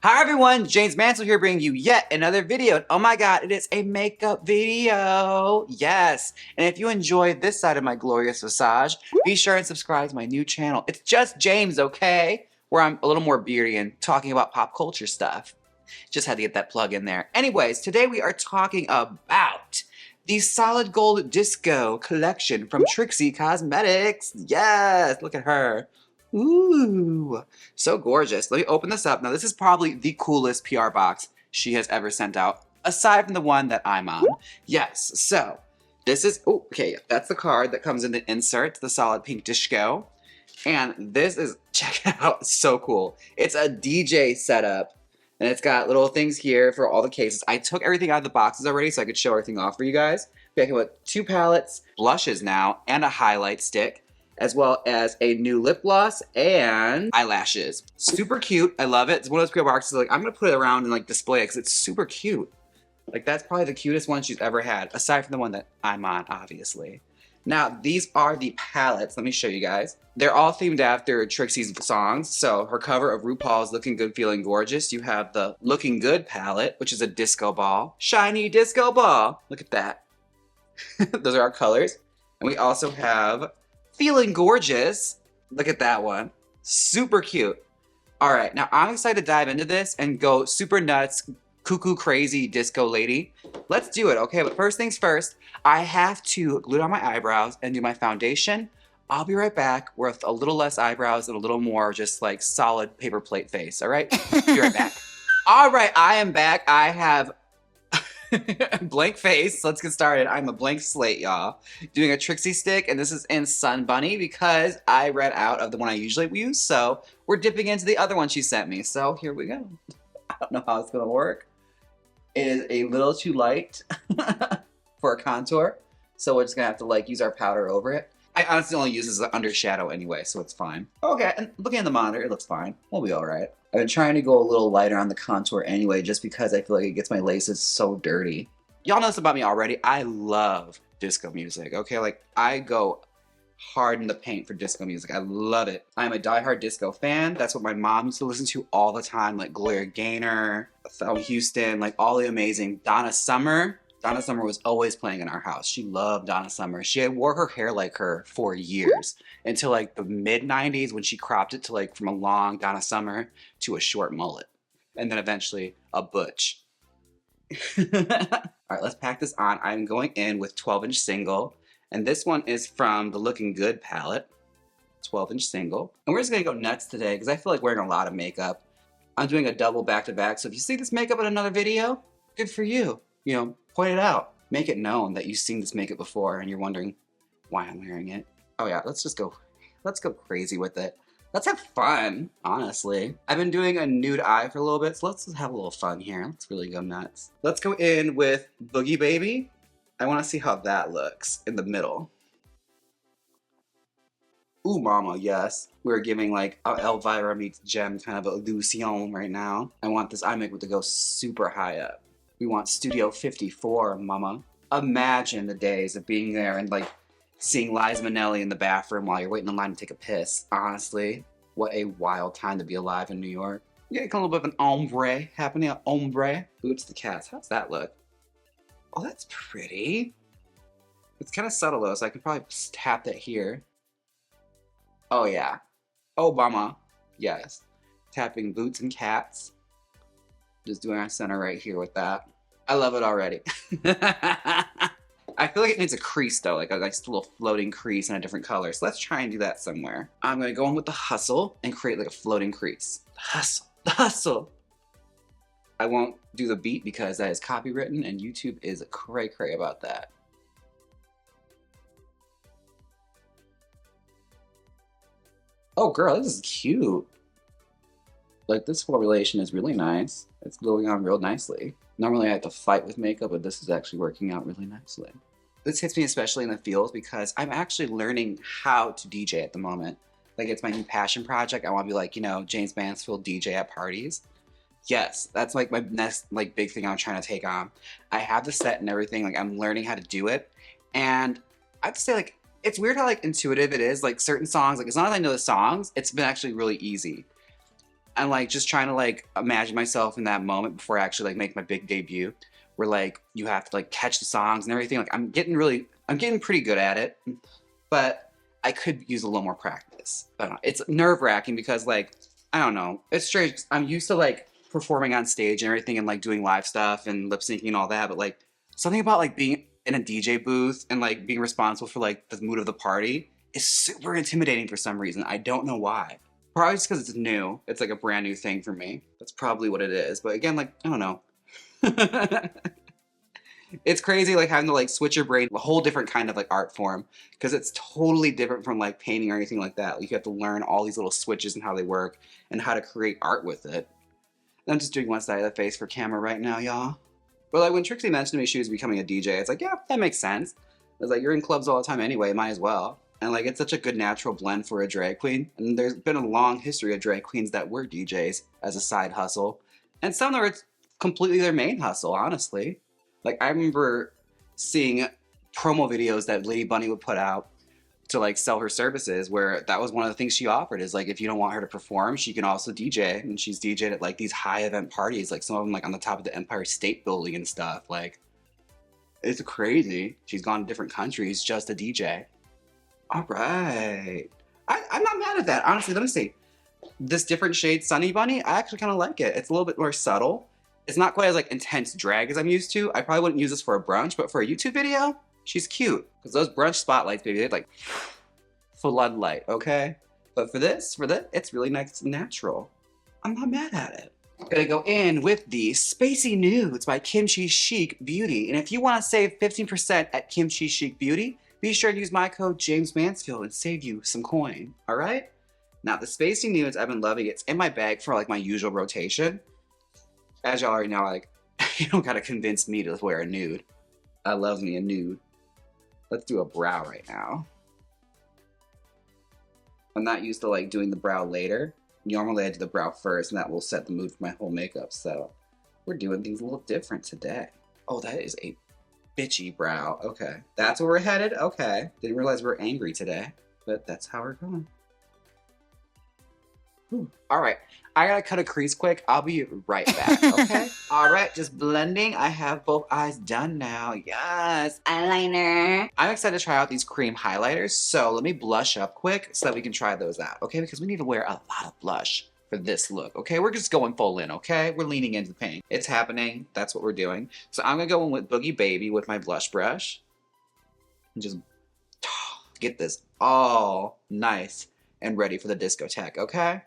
Hi everyone, Jaymes Mansfield here bringing you yet another video. And oh my god, it is a makeup video. Yes. And if you enjoy this side of my glorious visage, be sure and subscribe to my new channel. It's just Jaymes, okay? Where I'm a little more beardy and talking about pop culture stuff. Just had to get that plug in there. Anyways, today we are talking about the Solid Gold Disco collection from Trixie Cosmetics. Yes, look at her. Ooh, so gorgeous. Let me open this up. Now, this is probably the coolest PR box she has ever sent out, aside from the one that I'm on. Yes, so this is, oh, okay, that's the card that comes in the insert, the Solid Pink Disco. And this is, check it out, so cool. It's a DJ setup, and it's got little things here for all the cases. I took everything out of the boxes already so I could show everything off for you guys. We have 2 palettes, blushes now, and a highlight stick, as well as a new lip gloss and eyelashes. Super cute. I love it. It's one of those PR boxes, like, I'm gonna put it around and like display it because it's super cute. Like, that's probably the cutest one she's ever had, aside from the one that I'm on, obviously. Now, these are the palettes. Let me show you guys. They're all themed after Trixie's songs. So her cover of RuPaul's Looking Good, Feeling Gorgeous. You have the Looking Good palette, which is a disco ball. Shiny disco ball. Look at that. Those are our colors. And we also have Feeling Gorgeous. Look at that one. Super cute. All right, now I'm excited to dive into this and go super nuts, cuckoo crazy disco lady. Let's do it, okay? But first things first, I have to glue down my eyebrows and do my foundation. I'll be right back with a little less eyebrows and a little more just like solid paper plate face, all right? Be right back. All right, I am back. I have blank face. Let's get started. I'm a blank slate, y'all. Doing a Trixie stick, and this is in Sun Bunny because I ran out of the one I usually use, so we're dipping into the other one she sent me. So here we go. I don't know how it's gonna work. It is a little too light for a contour, so we're just gonna have to like use our powder over it. I honestly only use this as an under shadow anyway, so it's fine. Okay, and looking at the monitor, it looks fine. We'll be all right. I've been trying to go a little lighter on the contour anyway, just because I feel like it gets my laces so dirty. Y'all know this about me already. I love disco music, okay? Like, I go hard in the paint for disco music. I love it. I'm a diehard disco fan. That's what my mom used to listen to all the time, like Gloria Gaynor, Phil Houston, like all the amazing Donna Summer. Donna Summer was always playing in our house. She loved Donna Summer. She had wore her hair like her for years until like the mid 90s when she cropped it to like from a long Donna Summer to a short mullet. And then eventually a butch. All right, let's pack this on. I'm going in with 12-inch single. And this one is from the Looking Good palette. 12-inch single. And we're just gonna go nuts today because I feel like wearing a lot of makeup. I'm doing a double back-to-back. So if you see this makeup in another video, good for you. You know, point it out. Make it known that you've seen this makeup before and you're wondering why I'm wearing it. Oh yeah, let's go crazy with it. Let's have fun, honestly. I've been doing a nude eye for a little bit, so let's just have a little fun here. Let's really go nuts. Let's go in with Boogie Baby. I wanna see how that looks in the middle. Ooh, mama, yes. We're giving like a Elvira meets Gem kind of illusion right now. I want this eye makeup to go super high up. We want Studio 54, mama. Imagine the days of being there and like seeing Liza Minnelli in the bathroom while you're waiting in line to take a piss. Honestly, what a wild time to be alive in New York. Yeah, a little bit of an ombre happening, an ombre. Boots the cats, how's that look? Oh, that's pretty. It's kind of subtle though, so I can probably tap that here. Oh yeah, Obama, yes. Tapping boots and cats. Just doing our center right here with that. I love it already. I feel like it needs a crease though, like a nice little floating crease in a different color. So let's try and do that somewhere. I'm gonna go in with the hustle and create like a floating crease. The hustle, the hustle. I won't do the beat because that is copywritten and YouTube is cray cray about that. Oh girl, this is cute. Like, this formulation is really nice. It's gluing on real nicely. Normally I have to fight with makeup, but this is actually working out really nicely. This hits me especially in the feels because I'm actually learning how to DJ at the moment. Like, it's my new passion project. I want to be like, you know, Jaymes Mansfield DJ at parties. Yes, that's like my next like big thing I'm trying to take on. I have the set and everything. Like, I'm learning how to do it. And I have to say, like, it's weird how like intuitive it is. Like, certain songs, like as long as I know the songs, it's been actually really easy. And like just trying to like imagine myself in that moment before I actually like make my big debut, where like you have to like catch the songs and everything. Like I'm getting pretty good at it, but I could use a little more practice. It's nerve-wracking because like I don't know, it's strange. I'm used to like performing on stage and everything and like doing live stuff and lip syncing and all that, but like something about like being in a DJ booth and like being responsible for like the mood of the party is super intimidating for some reason. I don't know why. Probably just because it's new. It's like a brand new thing for me. That's probably what it is. But again, like, I don't know. It's crazy like having to like switch your brain, a whole different kind of like art form, because it's totally different from like painting or anything like that. Like, you have to learn all these little switches and how they work and how to create art with it. And I'm just doing one side of the face for camera right now, y'all. But like when Trixie mentioned to me she was becoming a DJ, it's like, yeah, that makes sense. It's like, you're in clubs all the time anyway, might as well. And like, it's such a good natural blend for a drag queen. And there's been a long history of drag queens that were DJs as a side hustle. And some that were completely their main hustle, honestly. Like, I remember seeing promo videos that Lady Bunny would put out to like sell her services, where that was one of the things she offered, is like, if you don't want her to perform, she can also DJ. And she's DJed at like these high event parties, like some of them like on the top of the Empire State Building and stuff. Like, it's crazy. She's gone to different countries just to DJ. All right. I'm not mad at that. Honestly, let me see. This different shade Sunny Bunny, I actually kind of like it. It's a little bit more subtle. It's not quite as like intense drag as I'm used to. I probably wouldn't use this for a brunch, but for a YouTube video, she's cute. Because those brunch spotlights, baby, they're like floodlight, okay? But for this, it's really nice and natural. I'm not mad at it. I'm gonna go in with the Spacey Nudes by Kimchi Chic Beauty. And if you want to save 15% at Kimchi Chic Beauty, be sure to use my code jaymesmansfield and save you some coin, all right? Now, the Spacey Nudes, I've been loving it. It's in my bag for like my usual rotation. As y'all already know, like, you don't gotta convince me to wear a nude. I love me a nude. Let's do a brow right now. I'm not used to like doing the brow later. Normally I do the brow first, and that will set the mood for my whole makeup. So we're doing things a little different today. Oh, that is a bitchy brow. Okay, that's where we're headed. Okay, didn't realize we were angry today, but that's how we're going. Whew. All right, I gotta cut a crease quick. I'll be right back, okay? All right, just blending. I have both eyes done now. Yes, eyeliner. I'm excited to try out these cream highlighters, so let me blush up quick so that we can try those out, okay? Because we need to wear a lot of blush for this look, okay? We're just going full in, okay? We're leaning into the paint. It's happening. That's what we're doing. So I'm gonna go in with Boogie Baby with my blush brush and just get this all nice and ready for the discotheque, okay?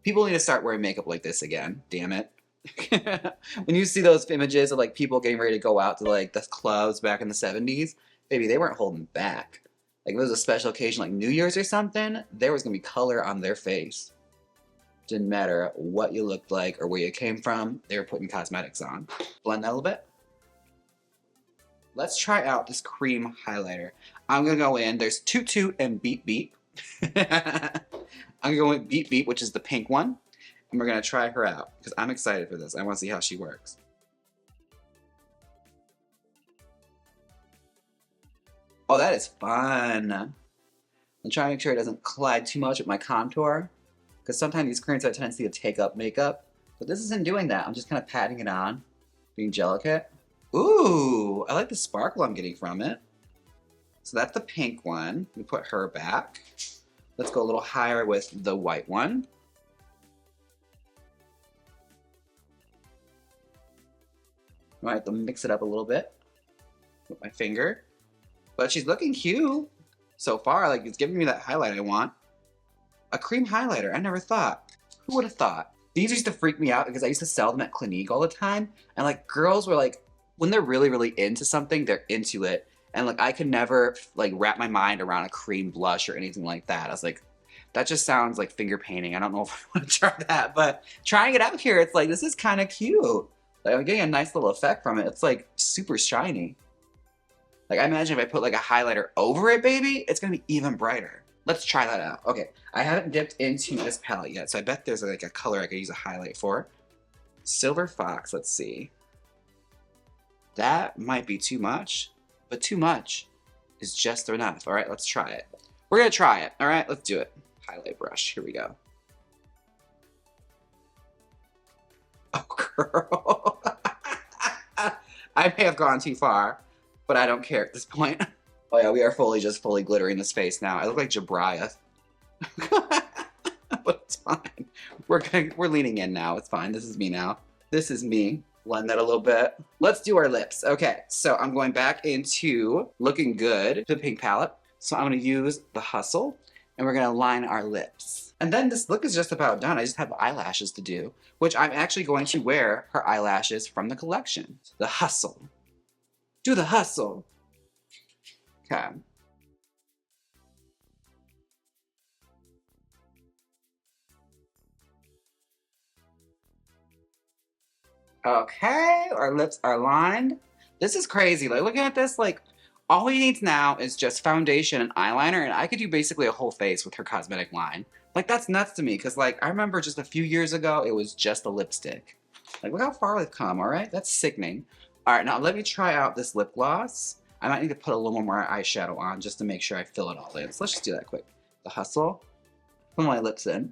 People need to start wearing makeup like this again, damn it. When you see those images of like people getting ready to go out to like the clubs back in the 70s, baby, they weren't holding back. Like, if it was a special occasion like New Year's or something, there was gonna be color on their face. Didn't matter what you looked like or where you came from, they were putting cosmetics on. Blend that a little bit. Let's try out this cream highlighter. I'm gonna go in, there's Toot Toot and Beep Beep. I'm gonna go with Beep Beep, which is the pink one, and we're gonna try her out because I'm excited for this. I want to see how she works. Oh, that is fun. I'm trying to make sure it doesn't collide too much with my contour, because sometimes these creams have a tendency to take up makeup, but this isn't doing that. I'm just kind of patting it on, being delicate. Ooh, I like the sparkle I'm getting from it. So that's the pink one. We put her back. Let's go a little higher with the white one. I might have to mix it up a little bit with my finger. But she's looking cute so far. Like, it's giving me that highlight I want. A cream highlighter, I never thought. Who would have thought? These used to freak me out because I used to sell them at Clinique all the time. And like, girls were like, when they're really, really into something, they're into it. And like, I could never like wrap my mind around a cream blush or anything like that. I was like, that just sounds like finger painting. I don't know if I want to try that, but trying it out here, it's like, this is kind of cute. Like, I'm getting a nice little effect from it. It's like super shiny. Like, I imagine if I put like a highlighter over it, baby, it's gonna be even brighter. Let's try that out. Okay, I haven't dipped into this palette yet, so I bet there's like a color I could use a highlight for. Silver Fox, let's see. That might be too much, but too much is just enough. All right, let's try it. We're gonna try it, all right? Let's do it. Highlight brush, here we go. Oh, girl. I may have gone too far, but I don't care at this point. Oh yeah, we are fully glittering this face now. I look like Jabriah. But it's fine. We're leaning in now. It's fine. This is me now. This is me. Blend that a little bit. Let's do our lips. Okay, so I'm going back into Looking Good, the pink palette. So I'm gonna use the Hustle, and we're gonna line our lips. And then this look is just about done. I just have eyelashes to do, which I'm actually going to wear her eyelashes from the collection. The Hustle. Do the Hustle. Okay. Okay, our lips are lined. This is crazy. Like, looking at this, like, all we need now is just foundation and eyeliner, and I could do basically a whole face with her cosmetic line. Like, that's nuts to me, because, like, I remember just a few years ago, it was just a lipstick. Like, look how far we've come, all right? That's sickening. All right, now let me try out this lip gloss. I might need to put a little more eyeshadow on just to make sure I fill it all in. So let's just do that quick. The Hustle. Put my lips in.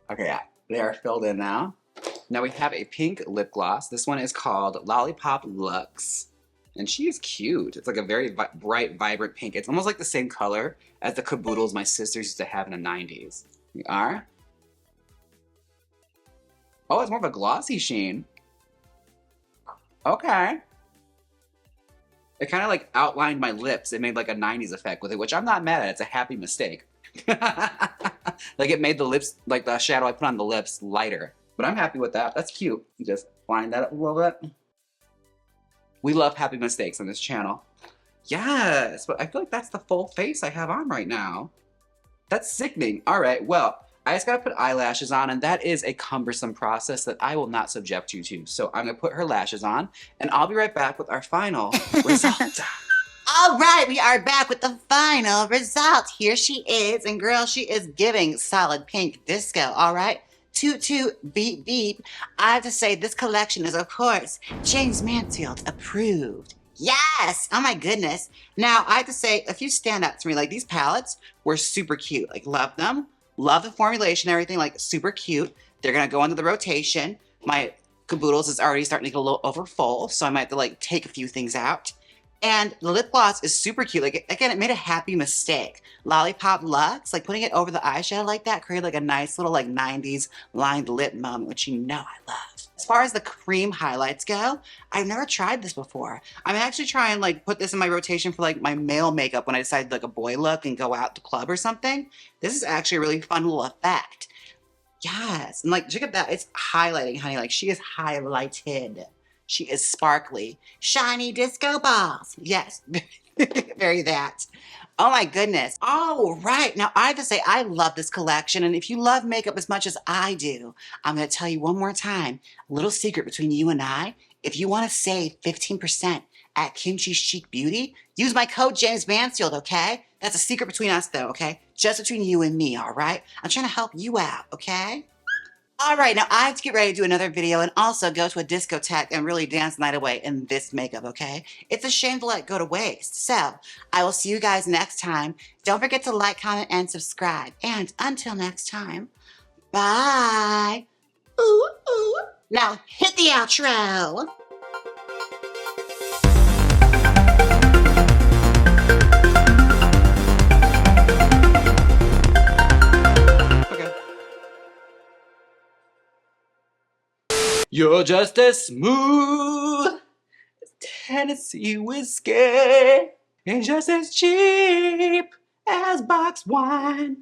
Okay, yeah. They are filled in now. Now we have a pink lip gloss. This one is called Lollipop Luxe. And she is cute. It's like a very bright, vibrant pink. It's almost like the same color as the caboodles my sisters used to have in the 90s. We are. Oh, it's more of a glossy sheen. Okay. It kind of like outlined my lips. It made like a 90s effect with it, which I'm not mad at. It's a happy mistake. Like it made the lips, like the shadow I put on the lips lighter. But I'm happy with that. That's cute. Just line that up a little bit. We love happy mistakes on this channel. Yes, but I feel like that's the full face I have on right now. That's sickening. All right, well, I just gotta put eyelashes on, and that is a cumbersome process that I will not subject you to. So I'm gonna put her lashes on, and I'll be right back with our final result. All right, we are back with the final result. Here she is, and girl, she is giving solid pink disco, all right? Toot toot, beep beep. I have to say, this collection is, of course, Jaymes Mansfield approved. Yes! Oh my goodness. Now, I have to say, a few standouts for me. Like, these palettes were super cute. Like, love them. Love the formulation, everything, like, super cute. They're gonna go into the rotation. My caboodles is already starting to get a little over full, so I might have to, like, take a few things out. And the lip gloss is super cute. Like, again, it made a happy mistake. Lollipop Luxe, like putting it over the eyeshadow like that, created like a nice little like 90s lined lip moment, which you know I love. As far as the cream highlights go, I've never tried this before. I'm actually trying like put this in my rotation for like my male makeup when I decide like a boy look and go out to club or something. This is actually a really fun little effect. Yes, and like check out that, it's highlighting, honey. Like she is highlighted. She is sparkly. Shiny disco balls. Yes, very that. Oh my goodness. All right. Now I have to say, I love this collection. And if you love makeup as much as I do, I'm going to tell you one more time, a little secret between you and I. If you want to save 15% at Kimchi Chic Beauty, use my code Jaymes Mansfield, okay? That's a secret between us though, okay? Just between you and me, all right? I'm trying to help you out, okay? All right, now I have to get ready to do another video and also go to a discotheque and really dance the night away in this makeup, okay? It's a shame to let it go to waste. So, I will see you guys next time. Don't forget to like, comment, and subscribe. And until next time, bye. Ooh, ooh. Now hit the outro. You're just as smooth as Tennessee whiskey, and just as cheap as box wine.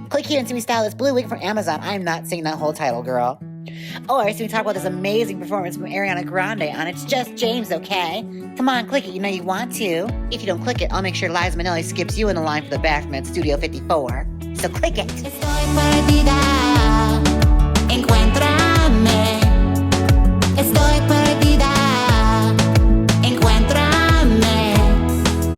Click here and see me style this blue wig from Amazon. I'm not singing that whole title, girl. Or see me talk about this amazing performance from Ariana Grande on It's Just Jaymes, okay? Come on, click it. You know you want to. If you don't click it, I'll make sure Liza Minnelli skips you in the line for the Baphomet Studio 54. So click it.